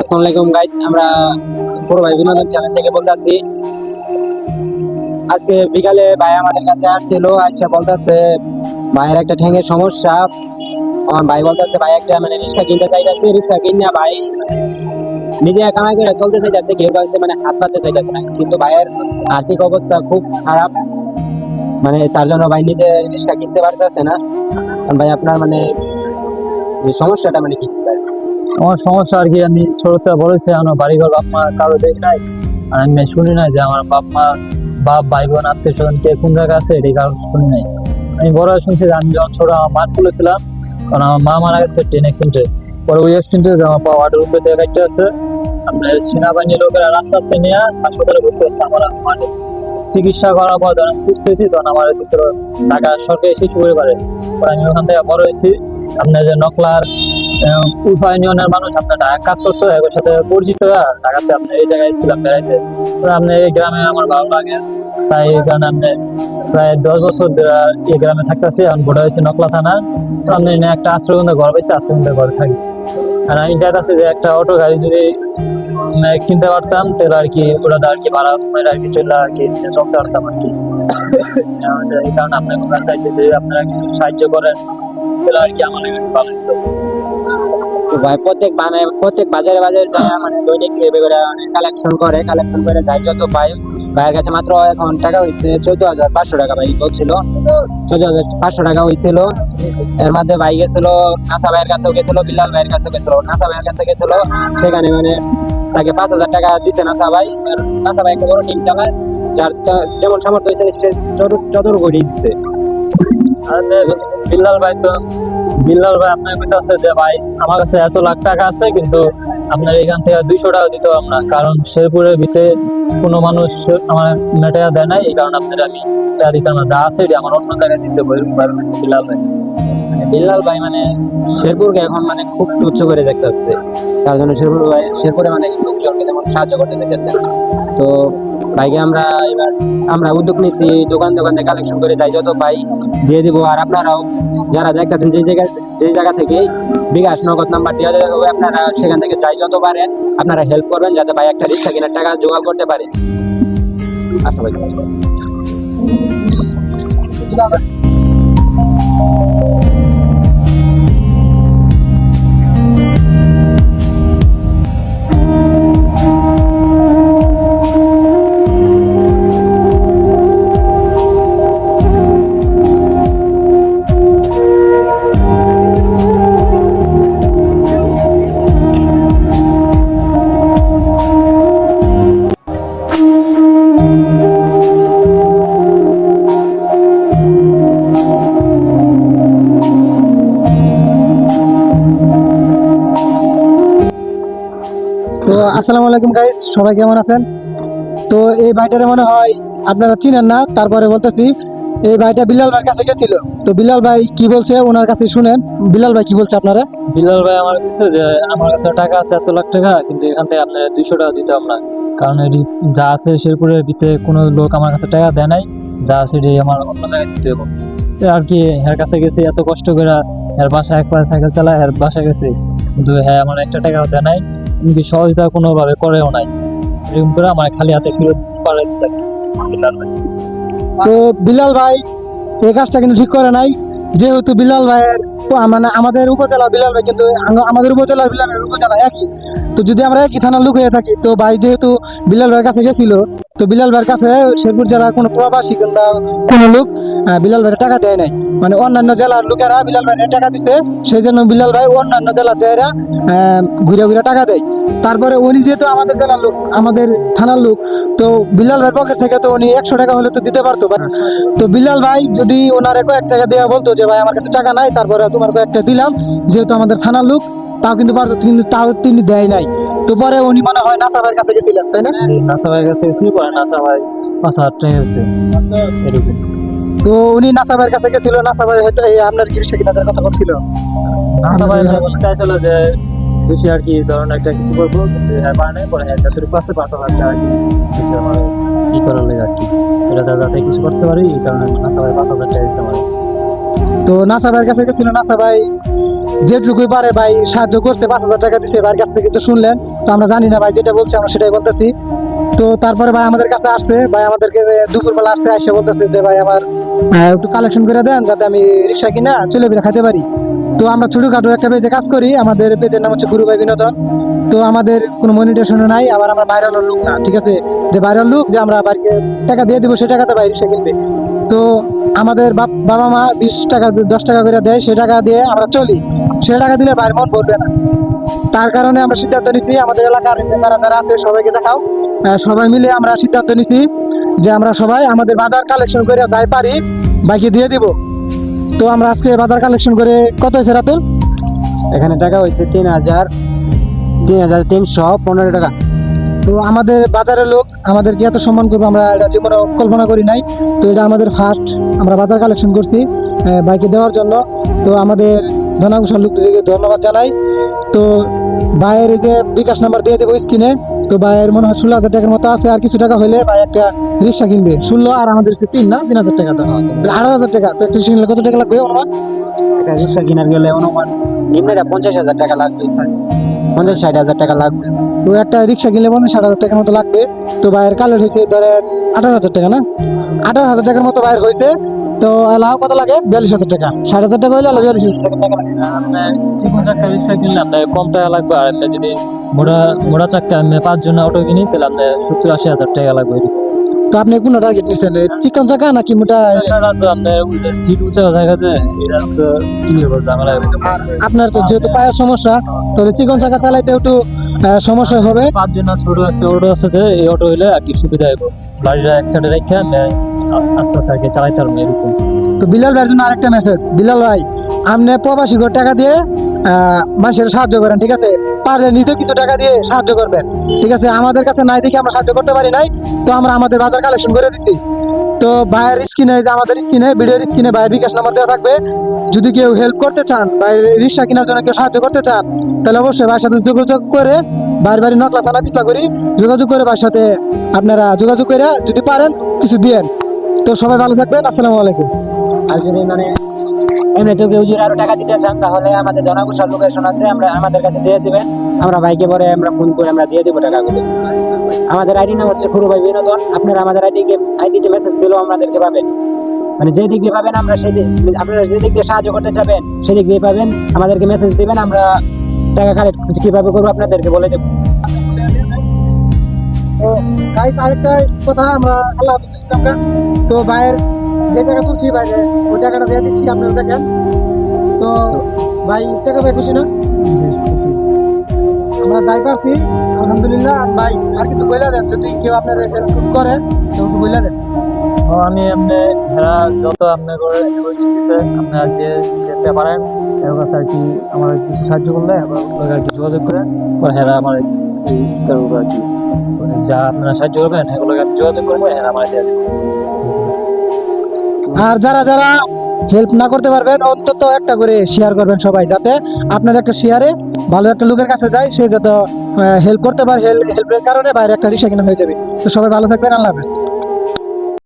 আসসালামু আলাইকুম গাইস, আমরা বড় ভাই বিনোদন চ্যানেল থেকে বলতেছি। আজকে বিকালে ভাই আমাদের কাছে আসছিল, আইসা বলতেছে ভাইয়ের একটা ঠ্যাঙের সমস্যা। আমার ভাই বলতেছে ভাই একটা রিক্সা কিনতে চাইতেছে, রিক্সা কিনা ভাই নিজে কামাই করে চলতে চাইতেছে, কেউ কাছে হাত পাততে চাইতেছে না, কিন্তু ভাইয়ের আর্থিক অবস্থা খুব খারাপ। তার জন্য ভাই নিজে রিক্সা কিনতে পারতেছে না। ভাই আপনার এই সমস্যাটা কি? আমার সমস্যা আর কি, আমি ছোটতে বলেছি আমার বাড়িঘর বাপ মা কারো দেখি নাই, আর আমি শুনি নাই যে আমার বাপ মা ভাই বোন আত্মীয় স্বজন কে কোন জায়গায় আছে, এই কারণ শুনি নাই। আমি বড় হয়ে শুনছি যে আমি যখন ছোট আমার মাঠ তুলেছিলাম, কারণ আমার মা মারা গেছে ট্রেন অ্যাক্সিডেন্টে। পরে ওই অ্যাক্সিডেন্টে আমার পা ওয়াটার উপরে একটা আছে, আপনার সেনাবাহিনীর লোকেরা রাস্তাতে নিয়ে হাসপাতালে ভর্তি হচ্ছে। আমার মানে চিকিৎসা করার পর যখন সুস্থ হয়েছি তখন আমার কিছু টাকা সরকারি শিশু পরিবারে, আমি ওখান থেকে বড় হয়েছি। আপনার যে নকলার উল্ফা ইউনিয়নের মানুষ আপনার কাজ করতো, এর সাথে পরিচিত ঢাকাতে আপনার এই জায়গায় ছিলাম বেড়াইতে। আপনার এই গ্রামে আমার ভালো লাগে, তাই এই কারণে আপনি প্রায় 10 বছর এই গ্রামে থাকতেছি। এখন বড় হয়েছে নকলা থানা, আপনি একটা আশ্রয়কেন্দ্রে ঘর পেয়েছি, আশ্রয়কেন্দ্রে ঘরে থাকি। আর আমি চাইতেছি যে একটা অটো গাড়ি যদি কিনতে পারতাম তাহলে আর কি ওরা আর কি ভাড়া আর কি চলে আর কি চলতে পারতাম আর কি। এই কারণে আপনার কাছে চাইছি যে আপনারা কিছু সাহায্য করেন তাহলে আর কি আমার একটু ভালো হতো। তো ভাই প্রত্যেক বাজারে বাজারে যায়, দৈনিক কালেকশন করে যায় যত ভাই। ভাইয়ের কাছে মাত্র এখন টাকা হয়েছে 14,500 টাকা, ভাই বলছিল 14,500 টাকা হয়েছিল। এর মধ্যে ভাই গেছিল নাসা ভাইয়ের কাছেও গেছিল, বিল্লাল ভাইয়ের কাছে গেছিল। নাসা ভাইয়ের কাছে গেছিল, সেখানে তাকে 5,000 টাকা দিচ্ছে নাসা ভাই। নাসা ভাই একটা বড় টিম চালায়, যার যেমন সামর্থ্য হয়েছে সে যতটুকু দিচ্ছে। আর বিল্লাল ভাই আপনার কাছে যে ভাই আমার কাছে এত লাখ টাকা আছে, কিন্তু আপনার এখান থেকে 200 টাকা দিতে পারবো না, কারণ শেরপুরের ভিতরে কোনো মানুষ আমার মেটায়া দেয় নাই। এই কারণে আপনার আমি দিতাম না, যা আছে এটি আমার অন্য জায়গায় দিতে পারবেন। বিল্লাল ভাই শেরপুরকে এখন খুব তুচ্ছ করে দেখতেছে, তার জন্য শেরপুরে লোকজনকে যেমন সাহায্য করতে চাইতেছে। তো ভাইকে আমরা উদ্যোগ নিচ্ছি, দোকান দোকানে কালেকশন করে যাই যত ভাই দিয়ে দিব। আর আপনারাও যারা দেখতেছেন যে জায়গা থেকে বিকাশ নগদ নাম্বার দেওয়া হবে, আপনারা সেখান থেকে যাই যত পারেন আপনারা হেল্প করবেন, যাতে ভাই একটা রিক্সা কেনার টাকা জোগাড় করতে পারে। আশা করি। তো আসসালামু আলাইকুম গাইস, সবাই কেমন আছেন? তো এই ভাইটারে মনে হয় আপনারা চিনেন না, তারপরে বলতেছি এই ভাইটা বিল্লাল ভাইয়ের কাছে গেছিল। তো বিল্লাল ভাই কি বলছে ওনার কাছে শুনেন। বিল্লাল ভাই কি বলছে আপনারা? বিল্লাল ভাই আমার কাছে যে আমার কাছে টাকা আছে এত লাখ টাকা, কিন্তু এখান থেকে আপনার 200 টাকা দিতে হবে না, কারণ এটি যা আছে শেরপুরের ভিতরে কোনো লোক আমার কাছে টাকা দেয় নাই, যা আছে এটি আমার অন্য জায়গায় দিতে হবে আর কি। এর কাছে গেছি এত কষ্ট করে, এর বাসায় একবার সাইকেল চালায়, এর বাসায় গেছি, কিন্তু হ্যাঁ আমার একটা টাকাও দেয় নাই, এমনকি সহযোগিতা কোনোভাবে করেও নাই। এরকম করে আমার খালি হাতে ফেরত পাঠাই দিচ্ছে বিল্লাল ভাই। তো বিল্লাল ভাই এই কাজটা কিন্তু ঠিক করে নাই, যেহেতু বিল্লাল ভাইয়ের আমাদের উপজেলা বিল্লাল ভাই কিন্তু আমাদের উপজেলার বিল্লাল ভাইয়ের উপজেলা একই। তো যদি আমরা একই থানার লোক হয়ে থাকি, তো ভাই যেহেতু বিল্লাল ভাইয়ের কাছে গেছিল, তো বিল্লাল ভাইয়ের কাছে শেরপুর জেলার কোনো প্রবাসী কিংবা কোনো লোক বিল্লাল ভাইয়ের টাকা দেয় নাই। অন্যান্য জেলার লোকেরা বিল্লাল ভাইয়ের টাকা দিছে, সেই জন্য বিল্লাল ভাই অন্যান্য জেলাতে এরা ঘুরে ঘুরে টাকা দেয়। তারপরে উনি যেহেতু আমাদের জেলার লোক, আমাদের থানার লোক, তো বিল্লাল ভাইয়ের পকেট থেকে তো উনি 100 টাকা হলে তো দিতে পারতো। তো বিল্লাল ভাই যদি ওনার কয়েক টাকা দেওয়া বলতো যে ভাই আমার কাছে টাকা নাই, তারপরে তোমার কয়েকটা দিলাম, যেহেতু আমাদের থানার লোক, তাও কিন্তু পারতো, কিন্তু তাও তিনি দেয় নাই। তো পরে উনি মনে হয় নাসা ভাইয়ের কাছে গেছিলেন, তাই না? নাসা ভাইয়ের কাছে গেছি, পরে নাসা ভাই 5,000 টাকা গেছে এরকম। তো উনি নাসা ভাইয়ের কাছে গেছিল, নাসা ভাই হয়তো এই আপনার রিক্সা কিনাদের কথা বলছিল। নাসা ভাই বলতে চাইছিল যে বেশি আর কি ধরনের একটা কিছু করবো, কিন্তু হ্যাঁ পারে নাই। পরে হ্যাঁ যতটুকু পাচ্ছে 5,000 টাকা আর কি দিচ্ছে আমার ই করার লেগে আর কি, এটা যাতে কিছু করতে পারি, এই কারণে নাসা ভাই 5,000 টাকা দিচ্ছে আমার। তো নাসা ভাইয়ের কাছে গেছিল, নাসা ভাই যেটুকুই পারে ভাই সাহায্য করছে, 5,000 টাকা দিছে ভাইয়ের কাছ থেকে, তো শুনলেন। তো আমরা জানি না ভাই, যেটা বলছে আমরা সেটাই বলতেছি। তো তারপরে ভাই আমাদের কাছে আসছে, ভাই আমাদেরকে দুপুরবেলা আসতে এসে বলতেছে যে ভাই আমার একটু কালেকশন করে দেন, যাতে আমি রিক্সা কিনা চলে বেড়ে খাইতে পারি। তো আমরা ছোটখাটো একটা পেজে কাজ করি, আমাদের পেজের নাম হচ্ছে গুরু ভাই বিনোদন। তো আমাদের কোনো মনিটেশনও নাই, আবার আমরা ভাইরাল লোক না, ঠিক আছে, যে ভাইরাল লোক যে আমরা বাড়িকে টাকা দিয়ে দিব সে টাকাতে ভাই রিক্সা কিনবে। তো আমাদের বাবা মা 20 টাকা 10 টাকা করে দেয়, সে টাকা দিয়ে আমরা চলি, সে টাকা দিলে ভাইয়ের মন ভরবে না। তার কারণে আমরা সিদ্ধান্ত নিছি, আমাদের এলাকার যারা যারা আছে সবাইকে দেখাও, সবাই মিলে আমরা সিদ্ধান্ত নিছি যে আমরা সবাই আমাদের বাজার কালেকশন করে যাই পারি বাইকে দিয়ে দিব। তো আমরা আজকে বাজার কালেকশন করে কত হয়েছে রাতুল? এখানে টাকা হয়েছে 3,315 টাকা। তো আমাদের বাজারের লোক আমাদেরকে এত সম্মান করবো আমরা এটা জীবনে কল্পনা করি নাই। তো এটা আমাদের ফার্স্ট আমরা বাজার কালেকশন করছি বাইকে দেওয়ার জন্য। তো আমাদের ধনাকুশাল লোকদেরকে ধন্যবাদ জানাই। তো ভাইয়ের এই যে বিকাশ নাম্বার দিয়ে দেবো স্ক্রিনে। তো ভাইয়ের মনে হয় 16,000 টাকার মতো আছে, আর কিছু টাকা হলে ভাই একটা রিক্সা কিনবে। 16 আর আমাদের 3,000 টাকা দাও, 18,000 টাকা। তো একটা রিক্সা কিনলে কত টাকা লাগবে অনুমান? একটা রিক্সা কেনার গেলে অনুমান নিম্নটা 50,000 টাকা লাগবে, 50-60,000 টাকা লাগবে। তো একটা রিক্সা কিনলে 50-60,000 টাকার মতো লাগবে। তো ভাইয়ের কালের হয়েছে ধরেন 18,000 টাকা, না 18,000 টাকার মতো ভাইয়ের হয়েছে। তো লাভ কত লাগে? 42,000 টাকা। 60,000 টাকা হইলে 42,000 টাকা লাগে। চিকন চাক্কা রিক্সা কিনলে আপনার কম টাকা লাগবে, আর একটা যদি মোটা মোটা চাক্কা আমি 5 জন অটো কিনি তাহলে আপনার 70-80 হাজার টাকা লাগবে। তো আপনি কোন টার্গেট নিছেন, চিকন চাকা নাকি মোটা? এছাড়া তো আপনার সিট উঁচা দেখা যায়, এটা তো কি হবে ঝামেলা হবে। আপনার তো যেহেতু পায়ের সমস্যা, তাহলে চিকন চাকা চালাইতে একটু সমস্যা হবে। 5 জন ছোট একটা অটো আছে, যে এই অটো হইলে আর কি সুবিধা হবে, গাড়িটা এক সাইডে রেখে আস্তে আস্তে আর কি চালাইতে পারবো এরকম। তো বিলাল ভাইয়ের জন্য আরেকটা মেসেজ, বিলাল ভাই আপনি প্রবাসী ঘর টাকা দিয়ে মানুষের সাহায্য করেন, ঠিক আছে, পারলে নিজে কিছু টাকা দিয়ে সাহায্য করবেন, ঠিক আছে। আমাদের কাছে নাই দেখে আমরা সাহায্য করতে পারি নাই, তো আমরা আমাদের বাজার কালেকশন করে দিছি। তো ভাইয়ের স্ক্রিনে, যে আমাদের স্ক্রিনে ভিডিওর স্ক্রিনে ভাইয়ের বিকাশ নাম্বার দেওয়া থাকবে। যদি কেউ হেল্প করতে চান, ভাইয়ের রিক্সা কেনার জন্য কেউ সাহায্য করতে চান, তাহলে অবশ্যই ভাইয়ের সাথে যোগাযোগ করে, ভাইয়ের বাড়ি নকলা থানা পিছলা করি, যোগাযোগ করে ভাইয়ের সাথে আপনারা যোগাযোগ করে যদি পারেন কিছু দিয়েন। তো সবাই ভালো থাকবেন, আসসালামু আলাইকুম। আর যদি মানে এমনি তো কেউ যদি আরো টাকা দিতে চান, তাহলে আমাদের ধনাকুশাল লোকেশন আছে, আমরা আমাদের কাছে দিয়ে দিবেন, আমরা ভাইকে পরে আমরা ফোন করে আমরা দিয়ে দেবো টাকাগুলো। আমাদের আইডি নাম হচ্ছে গুরু ভাই বিনোদন। আপনারা আমাদের আইডিতে মেসেজ দিলেও আমাদেরকে পাবেন, মানে যে দিক দিয়ে পাবেন আমরা সেই আপনারা যে দিক দিয়ে সাহায্য করতে চাবেন সেদিক দিয়ে পাবেন। আমাদেরকে মেসেজ দিবেন, আমরা টাকা কালেক্ট কিভাবে করবো আপনাদেরকে বলে দেবো। তো গাইস আরেকটা কথা, আমরা আল্লাহ হাফেজ বলছি আমরা। তো ভাইয়ের যে টাকা তুলছি ভাইরে ওই টাকাটা দিয়ে দিচ্ছি, আপনারা দেখেন। তো ভাই টাকা ভাই খুশি না? আমরা যাই পারছি আলহামদুলিল্লাহ। আর ভাই আর কিছু বইলা দেন, যদি কেউ আপনার হেল্প করে তো একটু বইলা দেন। আমি আপনি এরা যত আপনার করে দিচ্ছে, আপনারা যে যেতে পারেন এর কাছে আর কি আমার কিছু সাহায্য করলে আর কি যোগাযোগ করেন, হেরা আমার এই করবো আর কি, যা আপনারা সাহায্য করবেন এগুলোকে আমি যোগাযোগ করবো, হেরা আমার দিয়ে দেবে। আর যারা যারা হেল্প না করতে পারবেন, অন্তত একটা করে শেয়ার করবেন সবাই, যাতে আপনার একটা শেয়ারে ভালো একটা লোকের কাছে যায়, সে যাতে হেল্প করতে পারে, হেল্পের কারণে বাইরে একটা রিক্সা কিনা হয়ে যাবে। তো সবাই ভালো থাকবেন, আল্লাহ হাফেজ।